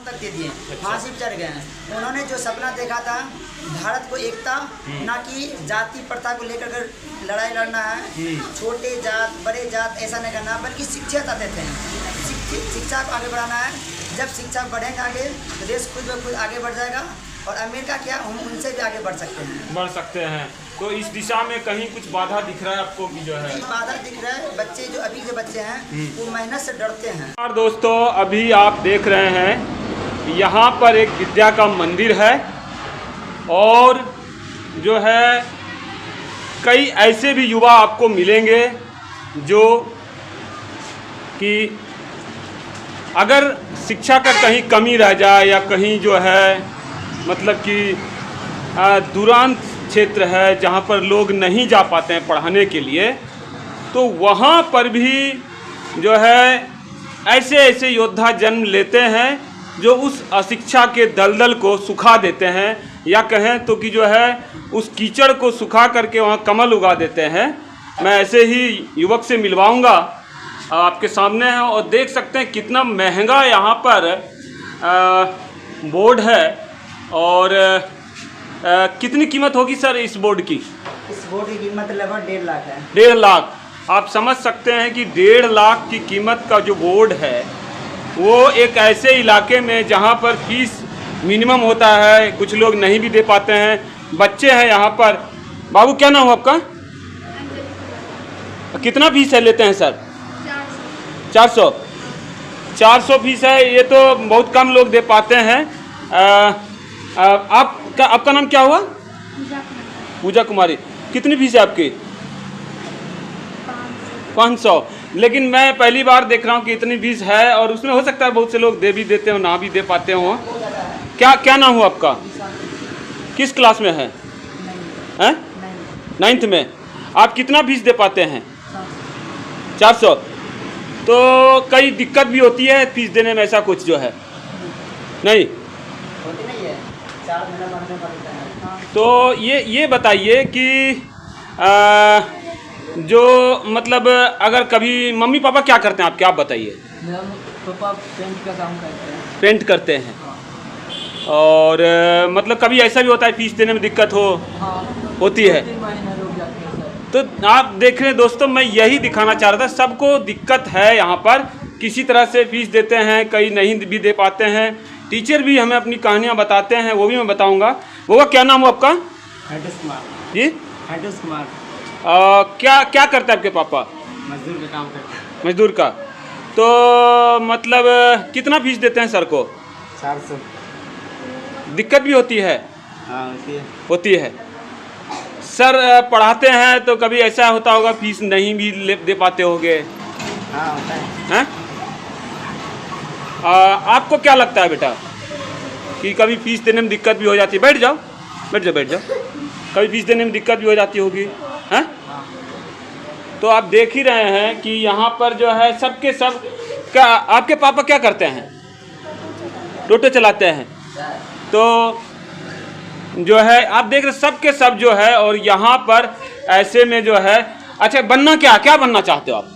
तक दे दिए, फांसी पर चढ़ गए हैं। उन्होंने जो सपना देखा था भारत को एकता, ना कि जाति प्रथा को लेकर लड़ाई लड़ना है, छोटे जात बड़े जात ऐसा नहीं करना, बल्कि शिक्षा चाहते थे। शिक्षा को आगे बढ़ाना है। जब शिक्षा बढ़ेगा आगे तो देश खुद ब खुद आगे बढ़ जाएगा, और अमेरिका क्या हम उनसे भी आगे बढ़ सकते हैं। तो इस दिशा में कहीं कुछ बाधा दिख रहा है आपको कि जो है? बाधा दिख रहा है। बच्चे जो अभी के बच्चे हैं वो मेहनत से डरते हैं। और दोस्तों अभी आप देख रहे हैं यहाँ पर एक विद्या का मंदिर है, और जो है कई ऐसे भी युवा आपको मिलेंगे जो कि अगर शिक्षा का कहीं कमी रह जाए या कहीं जो है मतलब कि दूरांत क्षेत्र है जहाँ पर लोग नहीं जा पाते हैं पढ़ाने के लिए, तो वहाँ पर भी जो है ऐसे ऐसे योद्धा जन्म लेते हैं जो उस अशिक्षा के दलदल को सुखा देते हैं, या कहें तो कि जो है उस कीचड़ को सुखा करके वहाँ कमल उगा देते हैं। मैं ऐसे ही युवक से मिलवाऊंगा, आपके सामने है, और देख सकते हैं कितना महंगा यहाँ पर बोर्ड है। और कितनी कीमत होगी सर इस बोर्ड की? इस बोर्ड की कीमत लगभग 1.5 लाख है। 1.5 लाख। आप समझ सकते हैं कि 1.5 लाख की कीमत का जो बोर्ड है वो एक ऐसे इलाके में जहाँ पर फीस मिनिमम होता है, कुछ लोग नहीं भी दे पाते हैं, बच्चे हैं यहाँ पर। बाबू क्या नाम हो आपका? कितना फीस है लेते हैं सर? 400 फीस है। ये तो बहुत कम लोग दे पाते हैं। आपका नाम क्या हुआ? पूजा कुमारी। कितनी फीस है आपकी? 500। लेकिन मैं पहली बार देख रहा हूँ कि इतनी फीस है, और उसमें हो सकता है बहुत से लोग दे भी देते हो, ना भी दे पाते हो। क्या नाम हुआ आपका? किस क्लास में है? 9th में। आप कितना फीस दे पाते हैं? 400। तो कई दिक्कत भी होती है फीस देने में, ऐसा कुछ जो है नहीं होती नहीं है, 4 महीना भरने पड़ता है। तो ये बताइए कि जो मतलब अगर कभी मम्मी पापा क्या करते हैं आपके, आप बताइए। मेरा पापा पेंट का काम करते हैं। पेंट करते हैं। और मतलब कभी ऐसा भी होता है फीस देने में दिक्कत होती है? 3 महीने रुक जाते हैं सर। तो आप देख रहे हैं दोस्तों, मैं यही दिखाना चाह रहा था, सबको दिक्कत है यहाँ पर, किसी तरह से फीस देते हैं, कई नहीं भी दे पाते हैं। टीचर भी हमें अपनी कहानियाँ बताते हैं, वो भी मैं बताऊँगा। वो क्या नाम हो आपका? हैटस कुमार जी? हैटस कुमार। क्या करता है आपके पापा? मजदूर का काम करते हैं। मजदूर का। तो मतलब कितना फीस देते हैं सर को? 400। दिक्कत भी होती है? हाँ होती है। सर पढ़ाते हैं तो कभी ऐसा होता होगा फीस नहीं भी दे पाते होंगे? हाँ होता है। हैं? आपको क्या लगता है बेटा कि कभी फीस देने में दिक्कत भी हो जाती है? बैठ जाओ। कभी फीस देने में दिक्कत भी हो जाती होगी, हैं? तो आप देख ही रहे हैं कि यहाँ पर जो है सबके सब क्या, आपके पापा क्या करते हैं? टोटो चलाते हैं। तो जो है आप देख रहे सबके सब जो है, और यहाँ पर ऐसे में जो है, अच्छा बनना क्या बनना चाहते हो आप?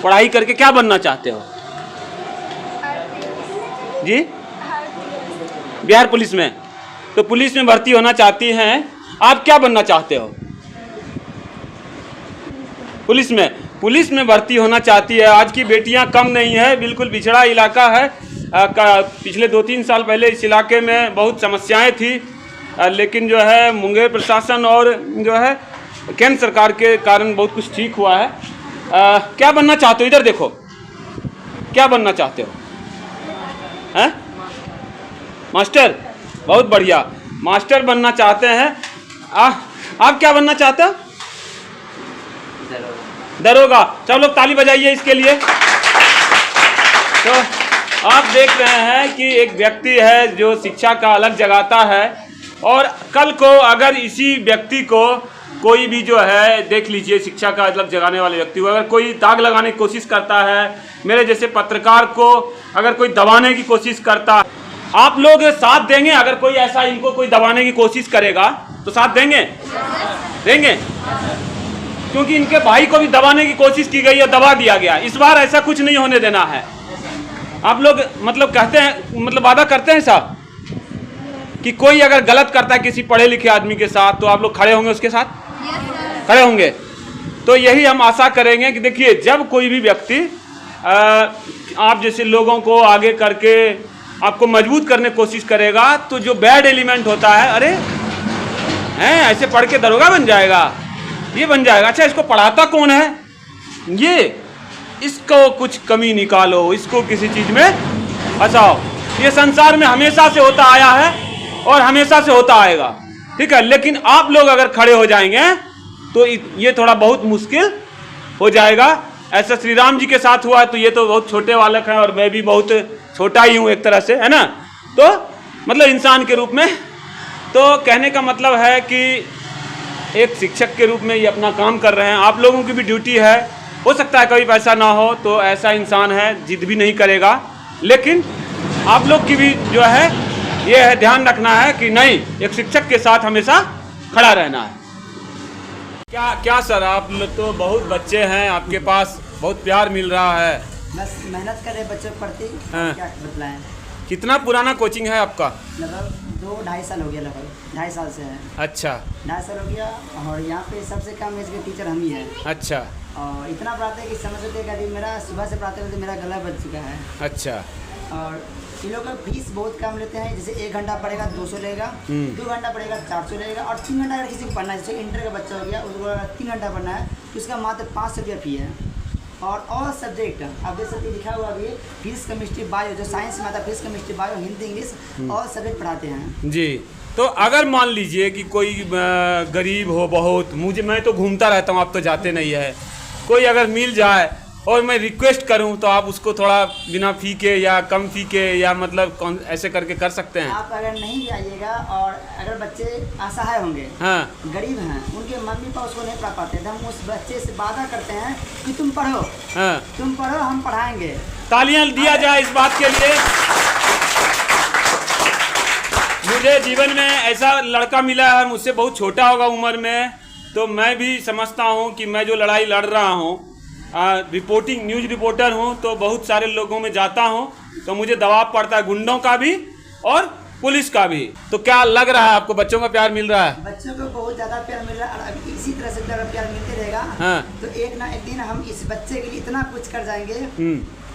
पढ़ाई करके क्या बनना चाहते हो जी? बिहार पुलिस में। तो पुलिस में भर्ती होना चाहती हैं आप, क्या बनना चाहते हो? पुलिस में भर्ती होना चाहती है। आज की बेटियां कम नहीं है, बिल्कुल पिछड़ा इलाका है। पिछले 2-3 साल पहले इस इलाके में बहुत समस्याएं थी, लेकिन जो है मुंगेर प्रशासन और जो है केंद्र सरकार के कारण बहुत कुछ ठीक हुआ है। क्या बनना चाहते हो? इधर देखो, क्या बनना चाहते हो? हैं? मास्टर। बहुत बढ़िया, मास्टर बनना चाहते हैं। आप क्या बनना चाहते हो? दरोगा। सब लोग ताली बजाइए इसके लिए। तो आप देख रहे हैं कि एक व्यक्ति है जो शिक्षा का अलग जगाता है, और कल को अगर इसी व्यक्ति को कोई भी जो है, देख लीजिए, शिक्षा का अलग जगाने वाले व्यक्ति को अगर कोई दाग लगाने की कोशिश करता है, मेरे जैसे पत्रकार को अगर कोई दबाने की कोशिश करता है, आप लोग साथ देंगे? अगर कोई ऐसा इनको कोई दबाने की कोशिश करेगा तो साथ देंगे? क्योंकि इनके भाई को भी दबाने की कोशिश की गई है, दबा दिया गया। इस बार ऐसा कुछ नहीं होने देना है। आप लोग मतलब कहते हैं, मतलब वादा करते हैं साहब कि कोई अगर गलत करता है किसी पढ़े लिखे आदमी के साथ तो आप लोग खड़े होंगे उसके साथ? खड़े होंगे। तो यही हम आशा करेंगे कि देखिए, जब कोई भी व्यक्ति आप जैसे लोगों को आगे करके आपको मजबूत करने की कोशिश करेगा तो जो बैड एलिमेंट होता है, अरे हैं ऐसे पढ़ के दरोगा बन जाएगा, ये बन जाएगा, अच्छा इसको पढ़ाता कौन है, ये इसको कुछ कमी निकालो, इसको किसी चीज़ में फंसाओ। ये संसार में हमेशा से होता आया है और हमेशा से होता आएगा, ठीक है। लेकिन आप लोग अगर खड़े हो जाएंगे तो ये थोड़ा बहुत मुश्किल हो जाएगा। ऐसा श्री राम जी के साथ हुआ है, तो ये तो बहुत छोटे बालक हैं और मैं भी बहुत छोटा ही हूँ एक तरह से, है ना। तो मतलब इंसान के रूप में, तो कहने का मतलब है कि एक शिक्षक के रूप में ये अपना काम कर रहे हैं। आप लोगों की भी ड्यूटी है, हो सकता है कभी पैसा ना हो तो ऐसा इंसान है जिद भी नहीं करेगा, लेकिन आप लोग की भी जो है ये है ध्यान रखना है कि नहीं, एक शिक्षक के साथ हमेशा खड़ा रहना है। क्या सर, आप लोग तो बहुत बच्चे हैं, आपके पास बहुत प्यार मिल रहा है, बस मेहनत कर रहे बच्चों के प्रति, हाँ। क्या बतलाएं। कितना पुराना कोचिंग है आपका? लगभग 2-2.5 साल हो गया, लगभग 2.5 साल से है। अच्छा, 2.5 साल हो गया। और यहाँ पे सबसे कम एज के टीचर हम ही हैं। अच्छा, और इतना पढ़ाते हैं कि समझ सकते हैं कि अभी मेरा सुबह से पढ़ाते हुए मेरा गला बच चुका है। अच्छा। और इन लोग का फीस बहुत कम लेते हैं, जैसे 1 घंटा पढ़ेगा 200 लेगा, 2 घंटा पढ़ेगा 400 लेगा, और 3 घंटा अगर किसी को पढ़ना है, जैसे इंटर का बच्चा हो गया उसको अगर 3 घंटा पढ़ना है तो उसका मात्र 500 रुपया फी है। और ऑल सब्जेक्ट आप देख सकते लिखा हुआ अभी फिजिक्स केमिस्ट्री बायो, जो साइंस में आता है physics chemistry bio, Hindi English all subject पढ़ाते हैं जी। तो अगर मान लीजिए कि कोई गरीब हो बहुत, मैं तो घूमता रहता हूँ, आप तो जाते नहीं है, कोई अगर मिल जाए और मैं रिक्वेस्ट करूं तो आप उसको थोड़ा बिना फी के या कम फी के या मतलब ऐसे करके कर सकते हैं? आप अगर नहीं भी आइएगा और अगर बच्चे असहाय होंगे, हाँ, गरीब हैं, उनके मम्मी पापा उसको नहीं पढ़ा पाते, तो हम उस बच्चे से वादा करते हैं कि तुम पढ़ो, हाँ, तुम पढ़ो, हम पढ़ाएंगे। तालियां दिया जाए इस बात के लिए। मुझे जीवन में ऐसा लड़का मिला है, मुझसे बहुत छोटा होगा उम्र में, तो मैं भी समझता हूँ कि मैं जो लड़ाई लड़ रहा हूँ, रिपोर्टिंग न्यूज़ रिपोर्टर हूँ, तो बहुत सारे लोगों में जाता हूँ तो मुझे दबाव पड़ता है, गुंडों का भी और पुलिस का भी। तो क्या लग रहा है आपको, बच्चों का प्यार मिल रहा है? बच्चों को बहुत ज़्यादा प्यार मिल रहा है, और अभी इसी तरह से प्यार मिलते रहेगा, हाँ। तो एक ना एक दिन हम इस बच्चे के लिए इतना कुछ कर जाएंगे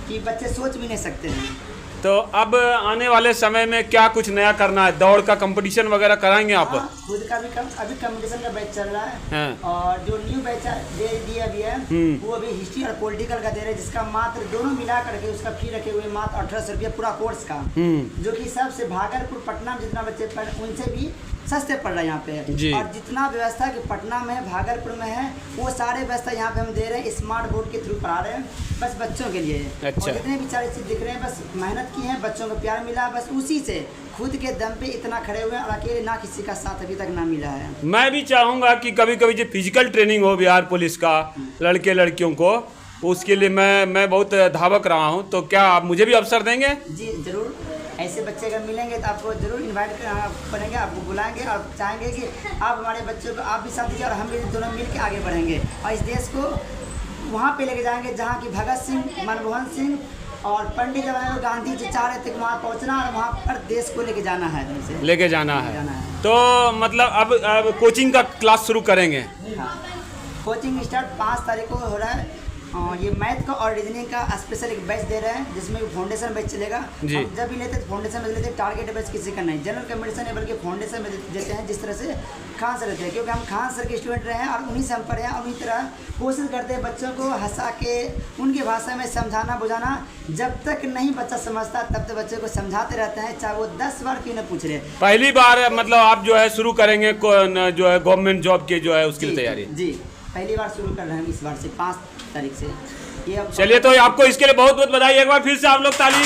कि बच्चे सोच भी नहीं सकते हैं। तो अब आने वाले समय में क्या कुछ नया करना है? दौड़ का कंपटीशन वगैरह कराएंगे आप? हाँ, खुद का भी अभी कंपटीशन का बैच चल रहा है, हाँ। और जो न्यू बैच दे दिया अभी है वो अभी हिस्ट्री और पॉलिटिकल का दे रहे हैं, जिसका मात्र दोनों मिला करके उसका फी रखे हुए मात्र 1800 रुपया पूरा कोर्स का, जो कि सबसे भागलपुर पटना में जितना बच्चे पढ़ उनसे भी सस्ते पड़ रहा है यहाँ पे। और जितना व्यवस्था कि पटना में है, भागलपुर में है, वो सारे व्यवस्था यहाँ पे हम दे रहे हैं, स्मार्ट बोर्ड के थ्रू पढ़ा रहे हैं, बस बच्चों के लिए। अच्छा। और जितने भी सारी चीज़ दिख रहे हैं, बस मेहनत की है, बच्चों को प्यार मिला, बस उसी से खुद के दम पे इतना खड़े हुए हैं, और अकेले ना किसी का साथ अभी तक ना मिला है। मैं भी चाहूँगा कि कभी कभी जो फिजिकल ट्रेनिंग हो बिहार पुलिस का लड़के लड़कियों को, उसके लिए मैं बहुत धावक रहा हूँ, तो क्या आप मुझे भी अवसर देंगे? जी जरूर, ऐसे बच्चे अगर मिलेंगे तो आपको जरूर इनवाइट करेंगे, आपको बुलाएंगे, और चाहेंगे कि आप हमारे बच्चों को आप भी साथ दीजिए, और हम भी दोनों मिल के आगे बढ़ेंगे और इस देश को वहाँ पे लेके जाएंगे जहाँ की भगत सिंह, मनमोहन सिंह और पंडित जवाहरलाल गांधी जी चाह रहे थे वहाँ पहुँचना, और वहाँ पर देश को लेके जाना है, लेके जाना है। तो मतलब अब कोचिंग का क्लास शुरू करेंगे? हाँ, कोचिंग स्टार्ट 5 तारीख को हो रहा है। ये मैथ का और रीजनिंग का स्पेशल एक बैच दे रहे हैं, जिसमें फाउंडेशन बैच चलेगा। जब भी लेते फाउंडेशन में लेते, टारगेट बैच किसी का नहीं, जनरल कंपटीशन है, बल्कि फाउंडेशन में देते हैं, जिस तरह से खान सर रहते हैं, क्योंकि हम खान सर के स्टूडेंट रहे हैं और उन्हीं से हम पढ़े हैं, और उन्हीं तरह कोशिश करते हैं बच्चों को हंसा के उनकी भाषा में समझाना बुझाना। जब तक नहीं बच्चा समझता तब तक बच्चे को समझाते रहते हैं, चाहे वो 10 बार क्यों न पूछ रहे। पहली बार मतलब आप जो है शुरू करेंगे जो है गवर्नमेंट जॉब के जो है उसकी तैयारी? जी, पहली बार शुरू कर रहे हैं इस बार से 5 तारीख से। ये चलिए, तो आपको इसके लिए बहुत बहुत बधाई, एक बार फिर से आप लोग ताली